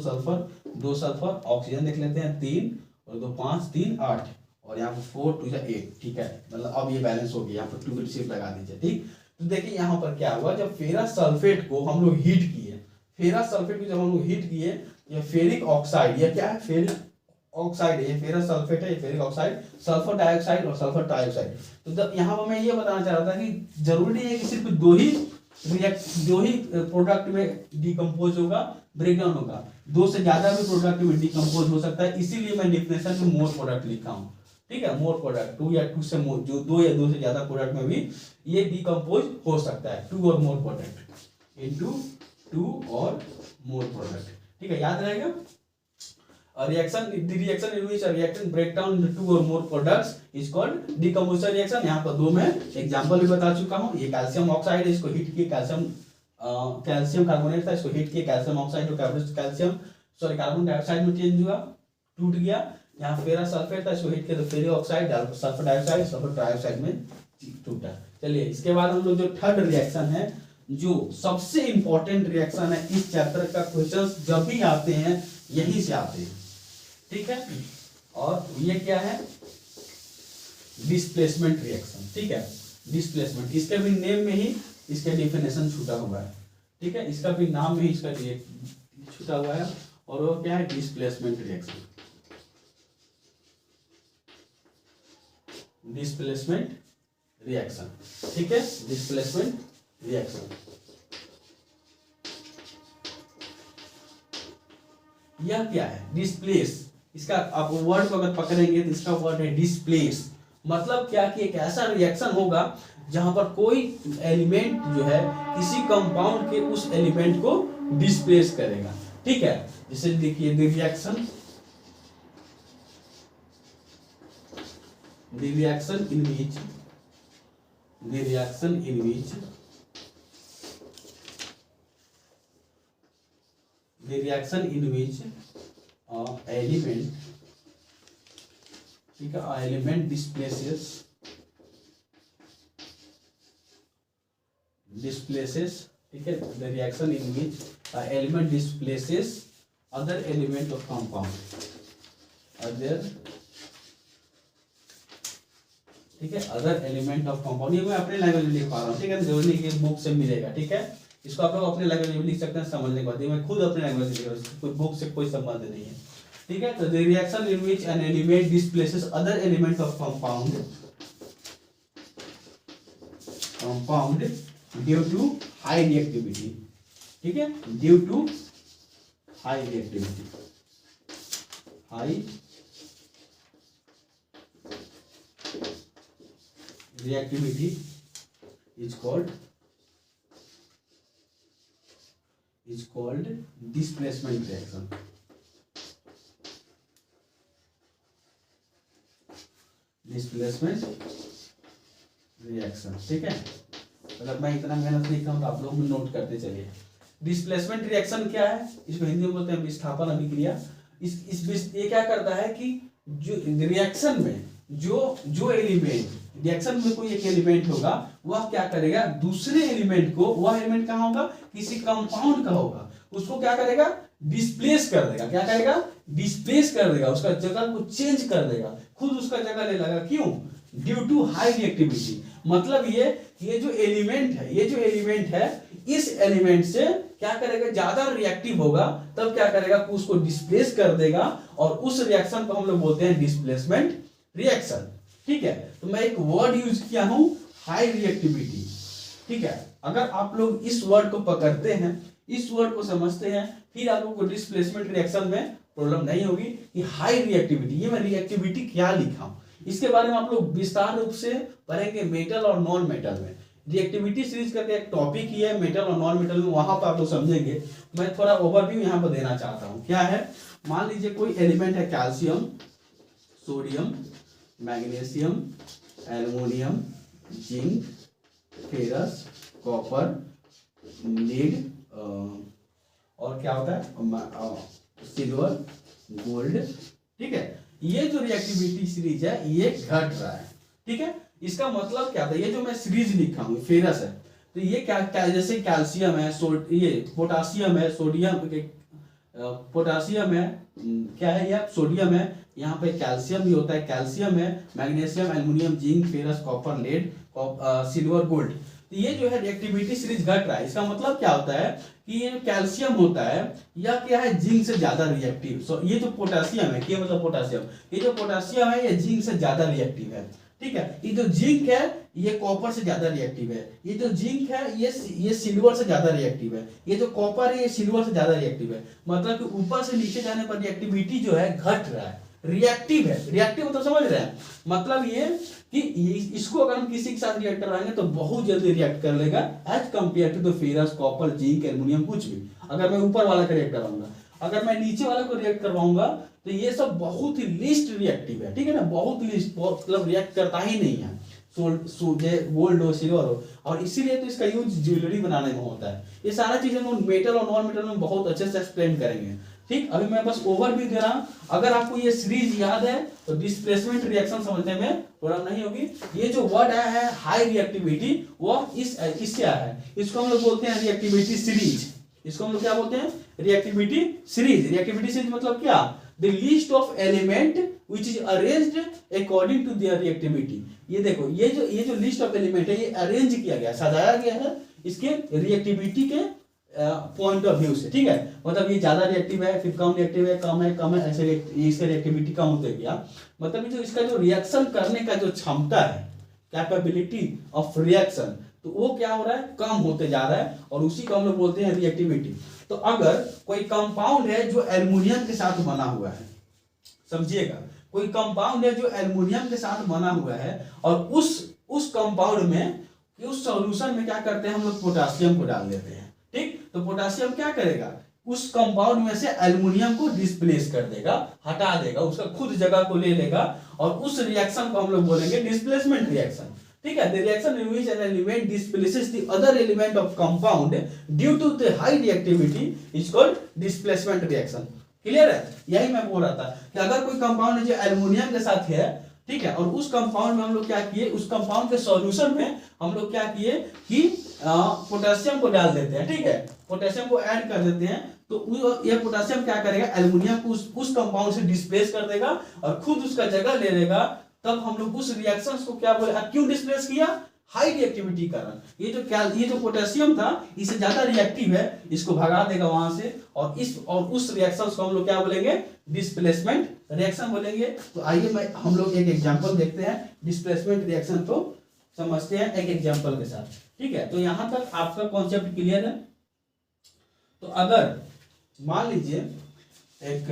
सल्फर, ऑक्सीजन देख लेते हैं 3 और 2 5 3 8, और यहाँ पर 4 2 8, ठीक है, मतलब अब ये बैलेंस हो गया, यहाँ पर 2 की शिफ्ट लगा दीजिए, ठीक। तो देखिए यहाँ पर क्या हुआ, जब फेरस सल्फेट को हम लोग हीट किए, फेरस सल्फेट को जब हम लोग हीट किए, ये फेरिक ऑक्साइड, ये क्या है, फेरिक ऑक्साइड, ये फेरस सल्फेट है, ये फेरिक ऑक्साइड, सल्फर डाइऑक्साइड और सल्फर ट्राइऑक्साइड। तो यहाँ पर मैं ये बताना चाह रहा था कि जरूरी नहीं है कि सिर्फ दो ही प्रोडक्ट में डिकम्पोज होगा, ब्रेकडाउन होगा, 2 से ज्यादा भी प्रोडक्ट में डिकम्पोज हो सकता है, इसीलिए मैं डिफिनेशन में मोर प्रोडक्ट लिखा हूँ, ठीक है, मोर प्रोडक्ट, 2 या 2 से मोर, जो 2 या 2 से ज्यादा प्रोडक्ट में भी ये डिकम्पोज हो सकता है, 2 or more product into 2 or more product, ठीक है, याद रहेगा। Reaction, the reaction in which a reactant break down into 2 or more products is called decomposition reaction. यहाँ पर 2 में एग्जांपल भी बता चुका हूँ। ये कैल्शियम ऑक्साइड है, इसको हीट किए, कैल्शियम कार्बोनेट था, इसको हीट किए, कैल्शियम ऑक्साइड कार्बन डाइऑक्साइड में चेंज हुआ, टूट गया। यहाँ फेरस सल्फेट था, इसको हीट किया तो ferric oxide, sulphur dioxide, sulphur trioxide में टूटा। चलिए इसके बाद हम लोग जो थर्ड रिएक्शन है, जो सबसे इंपॉर्टेंट रिएक्शन है इस चैप्टर का, क्वेश्चन जब भी आते हैं यहीं से आते हैं, ठीक है, और ये क्या है, डिस्प्लेसमेंट रिएक्शन, ठीक है, डिस्प्लेसमेंट, इसके भी नेम में ही इसके डेफिनेशन छूटा हुआ है, ठीक है, इसका भी नाम में ही इसका छूटा हुआ है, और वो क्या है, डिस्प्लेसमेंट रिएक्शन, डिस्प्लेसमेंट रिएक्शन, ठीक है, डिस्प्लेसमेंट रिएक्शन। यह क्या है, डिस्प्लेस, इसका आप वर्ड को अगर पकड़ेंगे तो इसका वर्ड है डिस्प्लेस, मतलब क्या कि एक ऐसा रिएक्शन होगा जहां पर कोई एलिमेंट जो है किसी कंपाउंड के उस एलिमेंट को डिस्प्लेस करेगा, ठीक है। जैसे देखिए the reaction in which element, ठीक है, element displaces, ठीक है, the reaction in which element displaces other element of compound, ठीक है, अदर एलिमेंट ऑफ कंपाउंड। ये मैं अपने लैंग्वेज में लिख पा रहा हूँ, ठीक है, जरूरी नहीं कि बुक से मिलेगा, ठीक है, इसको आप लोग अपने लैंग्वेज में लिख सकते हैं, समझने के बाद। मैं खुद अपने लैंग्वेज में लिख रहा हूँ, कोई बुक से कोई संबंध नहीं है, ठीक है। तो the reaction in which an element displaces other element of compound due to high reactivity, ठीक है, due to high reactivity, high reactivity is called displacement reaction, ठीक है। अगर मैं इतना मेहनत लिख रहा हूं तो आप लोग भी नोट करते चलिए। डिस्प्लेसमेंट रिएक्शन क्या है, इसको हिंदी में बोलते हैं विस्थापन अभिक्रिया। ये क्या करता है कि जो रिएक्शन में जो एलिमेंट, रिएक्शन में कोई एक एलिमेंट होगा, वह क्या करेगा, दूसरे एलिमेंट को, वह एलिमेंट कहाँ होगा, किसी कंपाउंड का होगा, उसको क्या करेगा, डिस्प्लेस कर देगा। क्या करेगा, डिस्प्लेस कर देगा, उसका जगह को चेंज कर देगा, खुद उसका जगह ले लेगा। क्यों, ड्यू टू हाई रिएक्टिविटी। मतलब ये जो एलिमेंट है इस एलिमेंट से क्या करेगा, ज्यादा रिएक्टिव होगा, तब क्या करेगा, उसको डिस्प्लेस कर देगा, और उस रिएक्शन को हम लोग बोलते हैं डिस्प्लेसमेंट रिएक्शन। ठीक है, तो मैं एक वर्ड यूज किया हूं, हाई रिएक्टिविटी। ठीक है, अगर आप लोग इस वर्ड को पकड़ते हैं, इस वर्ड को समझते हैं, फिर आप लोगों को डिस्प्लेसमेंट रिएक्शन में प्रॉब्लम नहीं होगी कि हाई रिएक्टिविटी, ये मैं रिएक्टिविटी क्या लिखा हूं, इसके बारे में आप लोग विस्तार रूप से पढ़ेंगे मेटल और नॉन मेटल में। रिएक्टिविटी सीरीज करके एक टॉपिक ही है मेटल और नॉन मेटल में, वहां पर आप लोग समझेंगे। मैं थोड़ा ओवरव्यू यहाँ पर देना चाहता हूँ। क्या है, मान लीजिए कोई एलिमेंट है, calcium, sodium, magnesium, aluminium, zinc, ferrous, copper, lead, और क्या होता है, सिल्वर, गोल्ड। ठीक है, ये जो रिएक्टिविटी सीरीज है ये घट रहा है। ठीक है, इसका मतलब क्या था, ये जो मैं सीरीज लिखा हूँ फेरस है, तो ये क्या जैसे कैल्शियम है, ये पोटासियम है, सोडियम, पोटासियम है, क्या है ये, सोडियम है, यहाँ पे कैल्शियम भी होता है, कैल्शियम है, magnesium, aluminium, zinc, ferrous, copper, lead, silver, gold. तो ये जो है रिएक्टिविटी सीरीज घट रहा है। इसका मतलब क्या होता है कि ये कैल्शियम होता है या क्या है, जिंक से ज्यादा रिएक्टिव। ये जो पोटासियम है, क्या मतलब पोटासियम, ये जो पोटासियम है ये जिंक से ज्यादा रिएक्टिव है। ठीक है, ये जो जिंक है ये कॉपर से ज्यादा रिएक्टिव है, ये जो जिंक है ये सिल्वर से ज्यादा रिएक्टिव है, ये जो कॉपर है ये सिल्वर से ज्यादा रिएक्टिव है। मतलब कि ऊपर से नीचे जाने पर रिएक्टिविटी जो है घट रहा है, रिएक्टिव है। रिएक्टिव मतलब समझ रहे हैं, मतलब ये कि इसको अगर हम किसी के साथ रिएक्ट कराएंगे तो बहुत जल्दी रिएक्ट कर लेगा as compare to the ferrous, copper, zinc, aluminium, कुछ भी। अगर मैं ऊपर वाला का रिएक्ट कराऊंगा, अगर मैं नीचे वाला को रिएक्ट करवाऊंगा तो ये सब बहुत ही लीस्ट रिएक्टिव है। ठीक है ना, बहुत लीस्ट, मतलब रिएक्ट करता ही नहीं है, गोल्ड हो, सिल्वर हो, और इसीलिए तो इसका यूज ज्वेलरी बनाने में होता है। ये सारा चीजें हम मेटल और नॉन मेटल में बहुत अच्छे से एक्सप्लेन करेंगे। ठीक, अभी मैं बस ओवरव्यू दे रहा हूं। अगर आपको ये सीरीज याद है तो डिस्प्लेसमेंट रिएक्शन समझने में प्रॉब्लम नहीं होगी। ये जो वर्ड आया है हाई रिएक्टिविटी, वो इससे आया है, इसको हम लोग बोलते हैं रिएक्टिविटी सीरीज। इसको हम लोग क्या बोलते हैं, रिएक्टिविटी सीरीज। रिएक्टिविटी सीरीज मतलब क्या, the list of element which is arranged according to their reactivity. ये देखो, ये जो लिस्ट ऑफ एलिमेंट है ये अरेंज किया गया, सजाया गया है इसके रिएक्टिविटी के पॉइंट ऑफ व्यू से। ठीक है, मतलब ये ज्यादा रिएक्टिव है, फिर कम रिएक्टिव है, कम है, ऐसे इसका रिएक्टिविटी कम होते गया। मतलब जो इसका जो रिएक्शन करने का जो क्षमता है, कैपेबिलिटी ऑफ रिएक्शन, तो वो क्या हो रहा है, कम होते जा रहा है, और उसी को हम लोग बोलते हैं रिएक्टिविटी। तो अगर कोई कंपाउंड है जो एल्युमिनियम के साथ बना हुआ है, समझिएगा, कोई कंपाउंड है जो एल्युमिनियम के साथ बना हुआ है, और उस कंपाउंड में, उस सॉल्यूशन में क्या करते हैं हम लोग, पोटासियम को डाल देते हैं। ठीक, तो पोटासियम क्या करेगा, उस कंपाउंड में से एल्युमिनियम को डिस्प्लेस कर देगा, हटा देगा, उसका खुद जगह को ले लेगा, और उस रिएक्शन को हम लोग बोलेंगे डिस्प्लेसमेंट रिएक्शन। ठीक है, the reaction in which an element displaces the other element of compound due to the high reactivity is called displacement reaction। Clear है, यही मैं बोल रहा था कि अगर कोई कंपाउंड है जो एल्युमिनियम के साथ है, ठीक है, और उस कंपाउंड में हम लोग क्या किए, उस कंपाउंड के सॉल्यूशन में हम लोग क्या किए कि पोटेशियम को डाल देते हैं। ठीक है, पोटेशियम को ऐड कर देते हैं, तो ये पोटेशियम क्या करेगा, एल्युमिनियम को उस कंपाउंड से डिस्प्लेस कर देगा और खुद उसका जगह ले लेगा। तब हम लोग उस रिएक्शंस को क्या बोले, क्यों डिस्प्लेस किया, हाई रिएक्टिविटी कारण। ये जो पोटेशियम था इससे ज्यादा रिएक्टिव है, इसको भगा देगा वहां से, और उस रिएक्शंस को हम लोग क्या बोलेंगे, डिस्प्लेसमेंट रिएक्शन बोलेंगे। तो आइए हम लोग एक एग्जांपल देखते हैं, डिस्प्लेसमेंट रिएक्शन को समझते हैं एक एग्जांपल के साथ। ठीक है, तो यहां तक आपका कॉन्सेप्ट क्लियर है। तो अगर मान लीजिए एक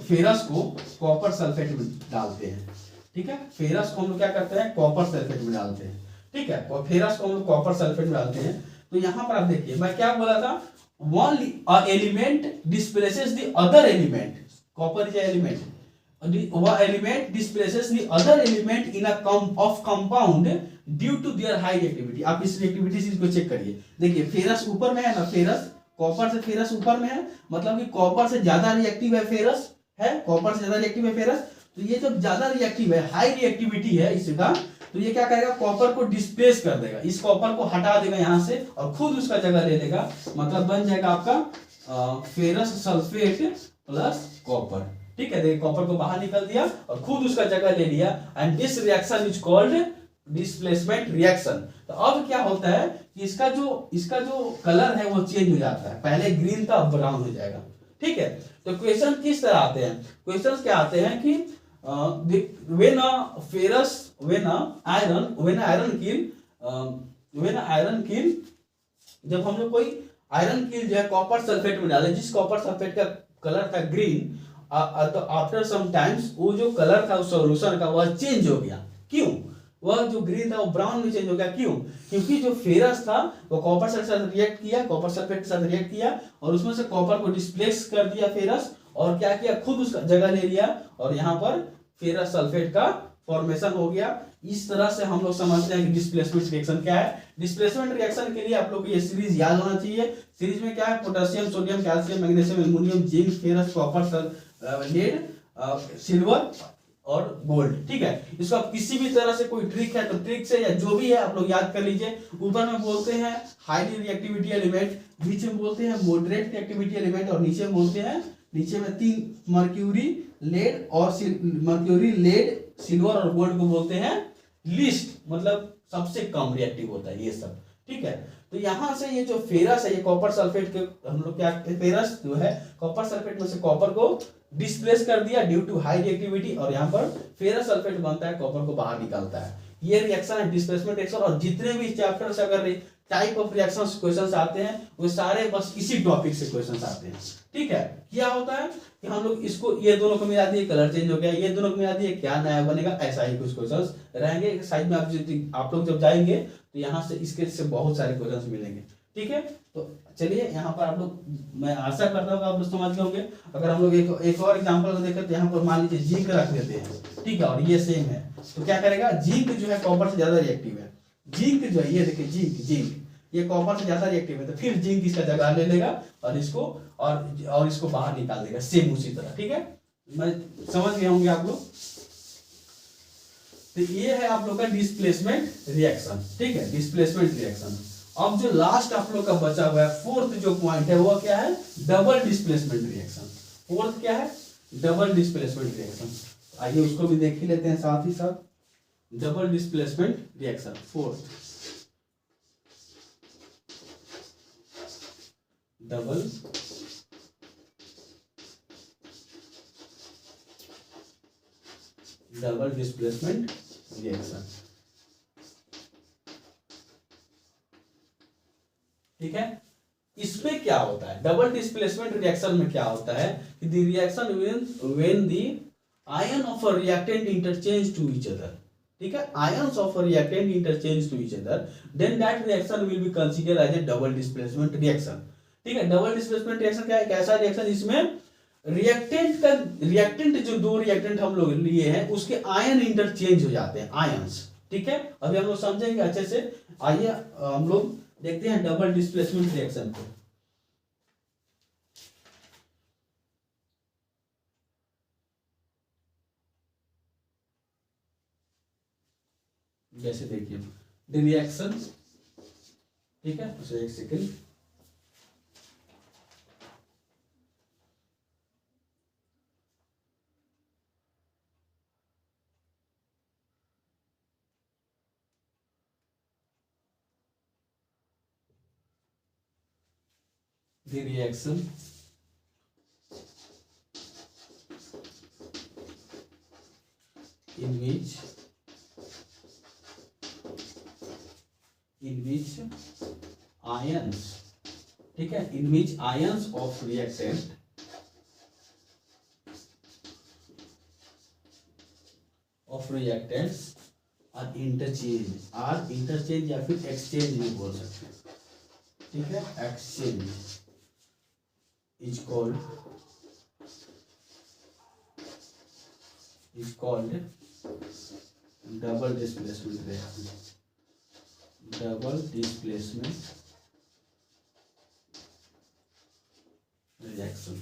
फेरस को कॉपर सल्फेट में डालते हैं। ठीक है, फेरस को हम लोग क्या करते हैं, कॉपर सल्फेट में डालते हैं। ठीक है, और फेरस को हम लोग कॉपर सल्फेट में डालते हैं। तो यहां पर आप देखिए मैं क्या बोला था, one element displaces the other element, copper is element, one element displaces the other element in a of compound due to their high reactivity। आप इस रिएक्टिविटी चीज को चेक करिए, देखिए फेरस ऊपर में है ना, फेरस कॉपर से फेरस ऊपर में है, मतलब कि कॉपर से ज्यादा रिएक्टिव है फेरस, है कॉपर से ज्यादा रिएक्टिव है फेरस। तो ये जब ज्यादा रिएक्टिव है, हाई रिएक्टिविटी है इसका, तो ये क्या करेगा, कॉपर को डिस्प्लेस कर देगा, इस कॉपर को हटा देगा यहाँ से और खुद उसका जगह ले लेगा। मतलब बन जाएगा आपका फेरस सल्फेट प्लस कॉपर। ठीक है, देखिए कॉपर को बाहर निकल दिया और खुद उसका जगह ले लिया, and this reaction is called displacement reaction. तो अब क्या होता है कि इसका जो कलर है वो चेंज हो जाता है, पहले ग्रीन था अब ब्राउन हो जाएगा। ठीक है, तो क्वेश्चन किस तरह आते हैं, क्वेश्चन क्या आते हैं कि when iron kill, जब हम लोग कोई आयरन किल जो है कॉपर सल्फेट में डाले, जिस कॉपर सल्फेट का कलर था ग्रीन, तो आफ्टर सम टाइम्स वो जो कलर था उस सॉल्यूशन का वह चेंज हो गया। क्यों? वह जो ग्रीन था वो ब्राउन में चेंज हो गया। क्यों? क्योंकि जो फेरस था वो कॉपर सल्फेट के साथ रिएक्ट किया, कॉपर सल्फेट के साथ रिएक्ट किया और उसमें से कॉपर को डिस्प्लेस कर दिया फेरस, और क्या किया, खुद उसका जगह ले लिया और यहाँ पर फेरस सल्फेट का फॉर्मेशन हो गया। इस तरह से हम लोग समझते हैं कि डिस्प्लेसमेंट रिएक्शन क्या है। डिस्प्लेसमेंट रिएक्शन के लिए आप लोग को ये सीरीज याद होना चाहिए। सीरीज में क्या है, potassium, sodium, calcium, magnesium, aluminium, zinc, ferrous, copper, lead, silver और गोल्ड। ठीक है, इसको आप किसी भी तरह से कोई ट्रिक है तो ट्रिक से या जो भी है आप लोग याद कर लीजिए। ऊपर में बोलते हैं हाईली रिएक्टिविटी एलिमेंट, बीच में बोलते हैं मॉडरेट रिएक्टिविटी एलिमेंट और नीचे में बोलते हैं, नीचे में 3 मर्क्यूरी, लेड और सिल्वर और गोल्ड को बोलते हैं लीस्ट, मतलब सबसे कम रिएक्टिव होता है ये सब। ठीक है, तो यहां से ये जो फेरस है, ये कॉपर सल्फेट के हम लोग क्या, फेरस जो है कॉपर सल्फेट में से कॉपर को डिस्प्लेस कर दिया ड्यू टू हाई रिएक्टिविटी, और यहाँ पर फेरस सल्फेट बनता है, कॉपर को बाहर निकालता है। ये रिएक्शन है डिस्प्लेसमेंट रिएक्शन। और जितने भी चैप्टर से अगर टाइप ऑफ रिएक्शंस क्वेश्चंस आते हैं वो सारे बस इसी टॉपिक से क्वेश्चंस आते हैं। ठीक है, क्या होता है कि हम लोग इसको ये दोनों को मिला दिए, कलर चेंज हो गया, ये दोनों को मिला दिए, क्या नया बनेगा, ऐसा ही कुछ क्वेश्चंस रहेंगे। साइड में आप लोग जब जाएंगे तो यहाँ से इसके से बहुत सारे क्वेश्चंस मिलेंगे। ठीक है, तो चलिए यहाँ पर आप लोग, मैं आशा करता हूँ आप लोग समझ गए होंगे। अगर हम लोग एक और एग्जांपल को देखें तो यहाँ पर मान लीजिए जिंक रख देते हैं। ठीक है, और ये सेम है तो क्या करेगा, जिंक जो है कॉपर से ज्यादा रिएक्टिव है। जिंक जो है, ये देखिए जिंक ये कॉपर से ज्यादा रिएक्टिव है, तो फिर जिंक इसका जगह ले लेगा और इसको बाहर निकाल देगा, सेम उसी तरह। ठीक है, मैं समझ गए होंगे आप लोग। तो ये है आप लोग का डिस्प्लेसमेंट रिएक्शन। ठीक है, डिस्प्लेसमेंट रिएक्शन। अब जो लास्ट आप लोग का बचा हुआ है, फोर्थ जो पॉइंट है वो क्या है, डबल डिस्प्लेसमेंट रिएक्शन। फोर्थ क्या है, डबल डिस्प्लेसमेंट रिएक्शन। आइए उसको भी देख ही लेते हैं साथ ही साथ। Double displacement reaction, fourth double displacement reaction. ठीक है, इसमें क्या होता है, डबल डिस्प्लेसमेंट रिएक्शन में क्या होता है कि the reaction when the ion of a reactant interchange to each other. ठीक है, ions of a reactant interchange to each other, then that reaction will be considered as a double displacement reaction. ठीक है, डबल डिस्प्लेसमेंट रिएक्शन क्या है, एक ऐसा रिएक्शन जिसमें रिएक्टेंट जो दो रिएक्टेंट हम लोग लिए हैं उसके आयन इंटरचेंज हो जाते हैं, आयंस। ठीक है, अभी हम लोग समझेंगे अच्छे से। आइए हम लोग देखते हैं डबल डिस्प्लेसमेंट रिएक्शन को। जैसे देखिए द रिएक्शन, ठीक है, तो एक second, the reaction in which ions, ठीक है, in which ions of reactants are interchange या फिर exchange भी बोल सकते हैं। ठीक है, exchange is called double displacement reaction। Double displacement reaction.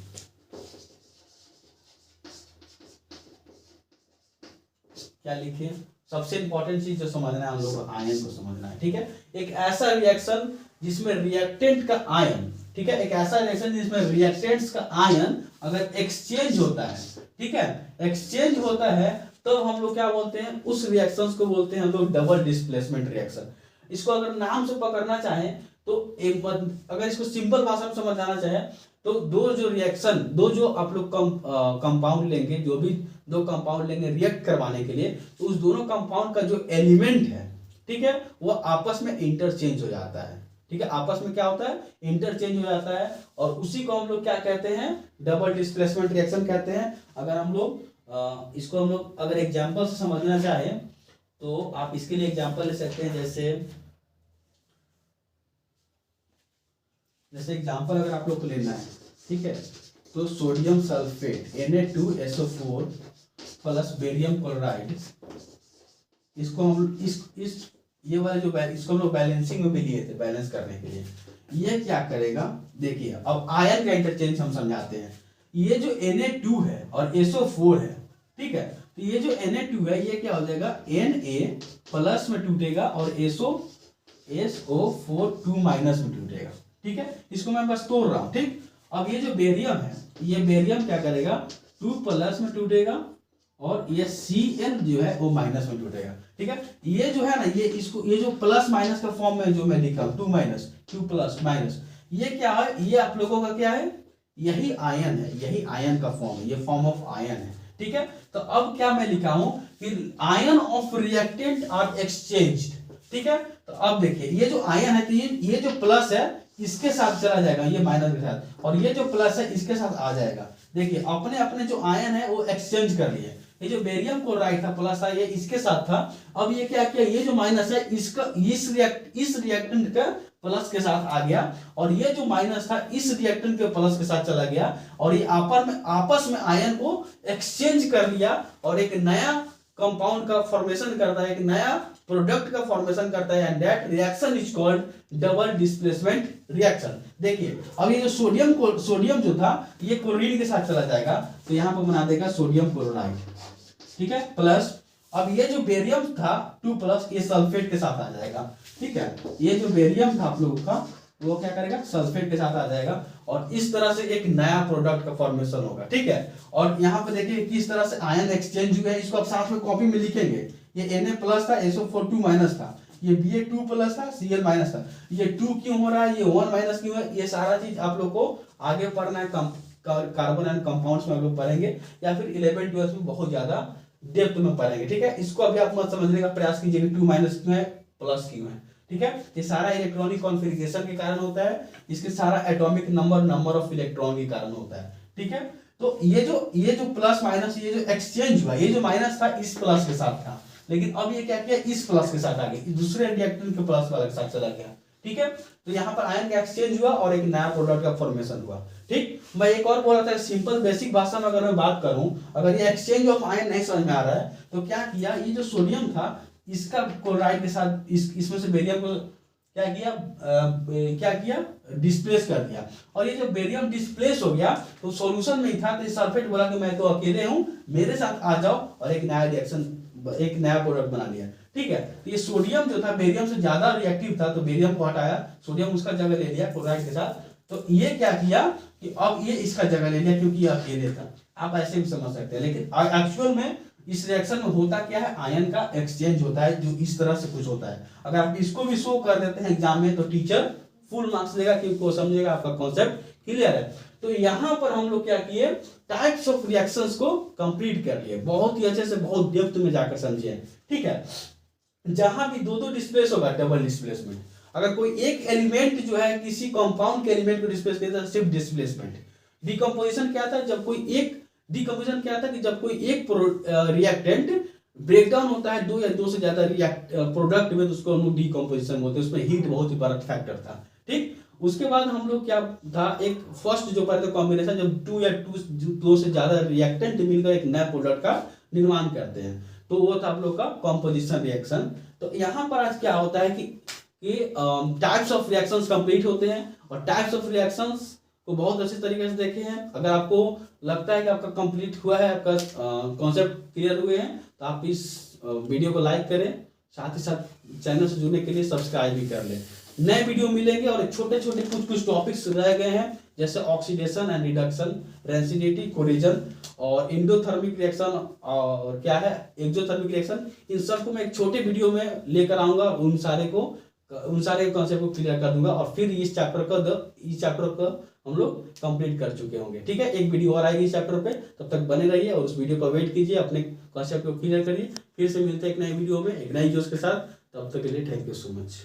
क्या लिखिए, सबसे इंपॉर्टेंट चीज जो समझना है हम लोग को आयन को समझना है। ठीक है, एक ऐसा रिएक्शन जिसमें रिएक्टेंट का आयन ठीक है, एक ऐसा रिएक्शन जिसमें रिएक्टेंट्स का आयन अगर एक्सचेंज होता है, ठीक है, एक्सचेंज होता है, तो हम लोग क्या बोलते हैं, उस रिएक्शंस को बोलते हैं हम लोग डबल डिस्प्लेसमेंट रिएक्शन। इसको अगर नाम से पकड़ना चाहें तो एक अगर इसको सिंपल भाषा में समझाना चाहे तो दो जो आप लोग कंपाउंड लेंगे, जो भी दो कंपाउंड लेंगे रिएक्ट करवाने के लिए, तो उस दोनों कंपाउंड का जो एलिमेंट है, ठीक है, वो आपस में इंटरचेंज हो जाता है, ठीक है, आपस में क्या होता है, इंटरचेंज हो जाता है, और उसी को हम लोग क्या कहते हैं, डबल डिस्प्लेसमेंट रिएक्शन कहते हैं। अगर हम लोग इसको हम लोग अगर एग्जांपल से समझना चाहें तो आप इसके लिए एग्जांपल ले सकते हैं, जैसे एग्जांपल अगर आप लोग को लेना है, ठीक है, तो sodium sulphate Na2SO4 plus barium chloride, इसको हम इस ये वाला जो इसको हम लोग बैलेंसिंग में भी लिए थे, बैलेंस करने के लिए। ये क्या करेगा, देखिए अब आयन का इंटरचेंज हम समझाते हैं। ये जो Na2 है और SO4 है, ठीक है, तो ये जो Na2 है ये क्या हो जाएगा, Na प्लस में टूटेगा और SO4 2 माइनस में टूटेगा, ठीक है, इसको मैं बस तोड़ रहा हूं, ठीक। अब ये जो बेरियम है, ये बेरियम क्या करेगा, 2 प्लस में टूटेगा और ये Cl जो है वो माइनस में टूटेगा, ठीक है। ये जो है ना, ये जो प्लस माइनस का फॉर्म में जो मैं लिखा हूं, 2 माइनस 2 प्लस माइनस, ये क्या है, ये आप लोगों का क्या है, यही आयन है, यही आयन का फॉर्म है, ये फॉर्म ऑफ आयन है, ठीक है। तो अब क्या मैं लिखा हूं कि ion of reactant are exchanged, ठीक है। तो अब देखिए ये जो आयन है, तो ये जो प्लस है इसके साथ चला जाएगा, ये माइनस के साथ, और ये जो प्लस है इसके साथ आ जाएगा। देखिए अपने अपने जो आयन है वो एक्सचेंज कर लिए। ये जो बेरियम क्लोराइड था प्लस था, ये इसके साथ था, अब ये क्या किया, ये जो माइनस है इसका इस रिएक्टेंट का प्लस के साथ आ गया, और ये जो माइनस था इस रिएक्टेंट के प्लस के साथ चला गया, और ये आपस में आयन को एक्सचेंज कर लिया और एक नया कंपाउंड का फॉर्मेशन करता है, एक नया प्रोडक्ट का फॉर्मेशन करता है, and that reaction is called double displacement reaction. देखिए अब ये जो सोडियम जो था ये क्लोरीन के साथ चला जाएगा, तो यहां पर बना देगा सोडियम क्लोराइड, ठीक है, प्लस अब ये जो बेरियम था 2 प्लस, ये सल्फेट के साथ आ जाएगा, ठीक है, ये जो बेरियम था आप लोगों का वो क्या करेगा, सल्फेट के साथ आ जाएगा, और इस तरह से एक नया प्रोडक्ट का फॉर्मेशन होगा, ठीक है। और यहाँ पे देखिए किस तरह से आयन एक्सचेंज हुआ है, इसको आप साथ में कॉपी में लिखेंगे। ये Na प्लस था, SO4 2 माइनस था, ये Ba2 प्लस था, Cl माइनस था, ये 2 क्यों हो रहा है, ये 1 माइनस क्यों है, ये सारा चीज आप लोग को आगे पढ़ना है, कार्बन एंड कंपाउंड्स में आप लोग पढ़ेंगे, या फिर 11 12 में बहुत ज्यादा डेप्थ में पढ़ेंगे, ठीक है। इसको अभी आप मत समझने का प्रयास कीजिए कि 2 माइनस क्यों है, प्लस क्यों है, ठीक है। ये सारा इलेक्ट्रॉनिक कॉन्फ़िगरेशन के कारण होता है, इसके सारा एटॉमिक नंबर ऑफ इलेक्ट्रॉन के कारण होता है, ठीक है। तो ये जो प्लस माइनस, ये जो एक्सचेंज हुआ, ये जो माइनस था इस प्लस के साथ था, लेकिन अब ये क्या किया, इस प्लस के साथ आ गया, दूसरे रिएक्टेंट के प्लस वाले के साथ चला गया, ठीक है। तो यहाँ पर आयन का एक्सचेंज हुआ और एक नया प्रोडक्ट का फॉर्मेशन हुआ, ठीक। मैं एक और बोल रहा था, सिंपल बेसिक भाषा में अगर मैं बात करूं, अगर ये एक्सचेंज ऑफ आयन नहीं समझ में आ रहा है तो क्या किया, ये जो सोडियम था इसका क्लोराइड के साथ इसमें से बेरियम को क्या किया डिस्प्लेस कर दिया, और ये जब बेरियम डिस्प्लेस हो गया तो सॉल्यूशन में ही था, तो सल्फेट बोला कि मैं तो अकेले हूं, मेरे साथ आ जाओ, और एक नया रिएक्शन, एक नया प्रोडक्ट बना लिया, ठीक है। तो ये सोडियम जो था बेरियम से ज्यादा रिएक्टिव था, तो बेरियम को हटाया, सोडियम उसका जगह ले लिया क्लोराइड के साथ, तो ये क्या किया कि अब ये इसका जगह ले लिया, क्योंकि ये अकेले था। आप ऐसे भी समझ सकते हैं, लेकिन एक्चुअल में इस रिएक्शन में होता क्या है, आयन का एक्सचेंज होता है, जो इस तरह से कुछ होता है। अगर आप इसको भी शो कर देते हैं एग्जाम में तो टीचर फुल मार्क्स देगा, क्योंकि वो समझेगा आपका कॉन्सेप्ट क्लियर है। तो यहाँ पर हम लोग क्या किए, टाइप्स ऑफ रिएक्शंस को कंप्लीट कर लिए, बहुत ही अच्छे से, बहुत डेप्थ में जाकर समझे, ठीक है। जहां भी दो डिस्प्लेस होगा डबल डिस्प्लेसमेंट, अगर कोई एक एलिमेंट जो है किसी कंपाउंड के एलिमेंट को डिस्प्लेस करता है सिर्फ डिस्प्लेसमेंट। डिकम्पोजिशन क्या था, जब कोई एक डिकम्पोजिशन क्या था कि जब कोई एक रिएक्टेंट ब्रेक डाउन होता है दो या दो से ज्यादा प्रोडक्ट में, तो उसको हम लोग डिकम्पोजिशन बोलते हैं, उसमें हीट बहुत ही बड़ा फैक्टर था, ठीक। उसके बाद हम लोग क्या था, एक फर्स्ट जो पढ़ते कॉम्बिनेशन, जब दो से ज्यादा रिएक्टेंट मिलकर एक नया प्रोडक्ट का निर्माण करते हैं, तो वो था आप लोग का कॉम्पोजिशन रिएक्शन। तो यहाँ पर आज क्या होता है कि टाइप्स ऑफ रिएक्शंस कंप्लीट होते हैं, और टाइप्स ऑफ रिएक्शंस को बहुत अच्छे तरीके से देखे हैं। अगर आपको लगता है कि आपका कंप्लीट हुआ है, आपका कॉन्सेप्ट क्लियर हुए हैं, तो आप इस वीडियो को लाइक करें, साथ ही साथ चैनल से जुड़ने के लिए सब्सक्राइब भी कर लें। नए वीडियो मिलेंगे और छोटे छोटे कुछ कुछ टॉपिक्स रह गए हैं, जैसे ऑक्सीडेशन एंड रिडक्शन, रेंसिनिटी, कोरिजन और इंडोथर्मिक रिएक्शन और क्या है एक्सोथर्मिक रिएक्शन, इन सबको मैं एक छोटे वीडियो में लेकर आऊंगा, उन सारे कॉन्सेप्ट को क्लियर कर दूंगा और फिर इस चैप्टर का हम लोग कंप्लीट कर चुके होंगे। ठीक है, एक वीडियो और आएगी इस चैप्टर पे, तब तक बने रहिए और उस वीडियो को वेट कीजिए, अपने कॉन्सेप्ट को क्लियर करिए। फिर से मिलते हैं एक नए वीडियो में एक नई जोश के साथ, तब तक के लिए थैंक यू सो मच।